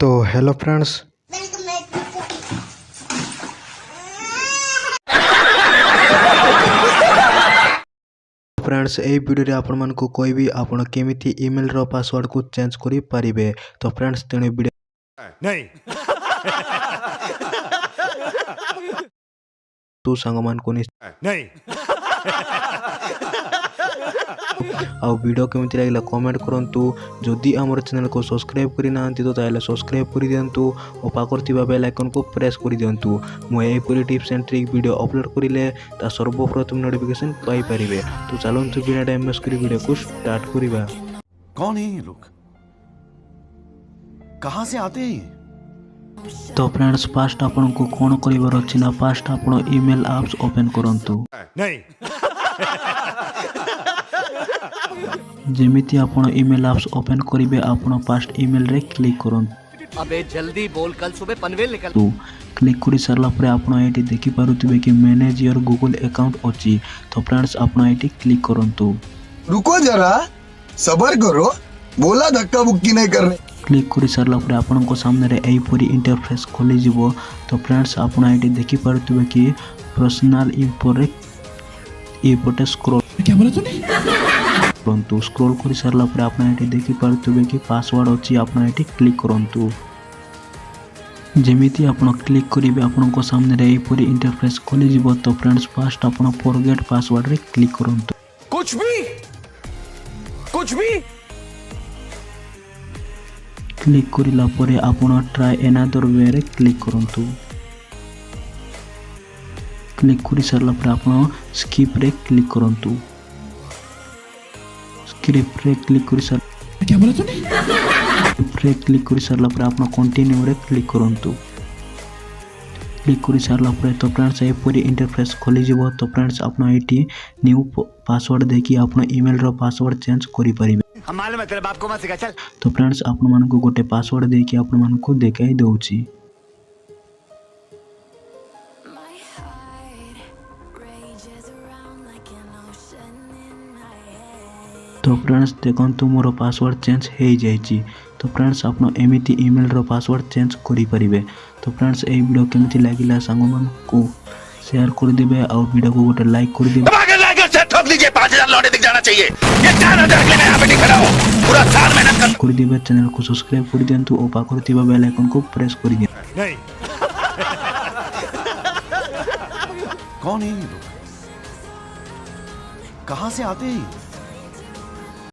तो hello friends, ए video रे आपण मन को कोई भी आपण केमिति ईमेल रो पासवर्ड को चेंज करि परिबे। तो फ्रेंड्स तेने वीडियो नहीं तू संग मन को नहीं आ वीडियो केमिति लागला कमेंट करंतु। जदि हमर चैनल को सब्सक्राइब करि नांती तो ताले सब्सक्राइब करि दियंतु और पाकर थिबा बेल आइकन को प्रेस करि दियंतु। मु एई परि tips and trick video upload करिले ता सर्वप्रथम नोटिफिकेशन पाई परिबे। तो चलंतु बिना टाइम वेस्ट करि वीडियो को स्टार्ट करिबा। कौन है ये लोग, कहां से आते हैं? तो फ्रेंड्स फास्ट आपन को कोन करिवार अछि ना, फास्ट आपन ईमेल एप्स ओपन करंतु। नहीं जेमिति आपन ईमेल एप्स ओपन करिवे आपन फास्ट ईमेल रे क्लिक करंतु। अबे जल्दी बोल, कल सुबह पनवेल निकल। तो क्लिक करि सरला परे आपन एटी देखि पारुथिबे कि मैनेज योर गूगल अकाउंट अछि। तो फ्रेंड्स आपन एटी क्लिक करंतु। रुको जरा, सबर करो, बोला धक्का बुक्की नहीं करने। क्लिक करि सरला परे आपन को सामने रे एई परि इंटरफेस खोली जिवो। तो फ्रेंड्स आपन एटी देखि पारुथिबे कि पर्सनल इंफो रे ए पटे स्क्रॉल क्या बोला तूने? करंतु। स्क्रॉल करि सरला परे आपन एटी देखि पारुथिबे कि पासवर्ड अछि। आपन एटी क्लिक करंतु। जेमिति आपन क्लिक करिवे आपन को सामने रे एई परि इंटरफेस खोली जिवो। तो फ्रेंड्स फास्ट आपन फॉरगेट पासवर्ड रे क्लिक करंतु। कुछ भी क्लिक करिला परे आपन ट्राई अनदर वे रे क्लिक करंतु। क्लिक करि सरला परे आपन स्किप रे क्लिक करंतु। स्किप रे क्लिक करि सर क्या बोला तूने? रे क्लिक करि सरला परे आपन कंटिन्यू रे क्लिक करंतु। क्लिक करि सरला परे तो फ्रेंड्स ए पूरी इंटरफेस खोली जिवो। तो फ्रेंड्स आपन एटी न्यू पासवर्ड देखि आपन ईमेल रो पासवर्ड चेंज करि परिबे। हम मालूम है तेरे बाप को मत सिखा, चल। तो फ्रेंड्स आपन मन को गोटे पासवर्ड देखि आपन मन को देखाई दउची। तो फ्रेंड्स देखंतु मोर पासवर्ड चेंज हो जाइछि। तो फ्रेंड्स आपन एमिति ईमेल रो पासवर्ड चेंज करि परिबे। तो फ्रेंड्स ए वीडियो केमिति लागिला सांग मन को शेयर कर दिबे और वीडियो को गोटे लाइक कर दिबे। ठोक दीजिए, 5000 लौटे दिख जाना चाहिए। ये 4000 के मैं यहाँ पे नहीं खड़ा हूँ, पूरा साल मेहनत कर दिबे। चैनल को सब्सक्राइब कर दियंतु और पाकर थिबा बेल आइकन को प्रेस कर दियंतु। नहीं कौन है ये लोग, कहां से आते हैं?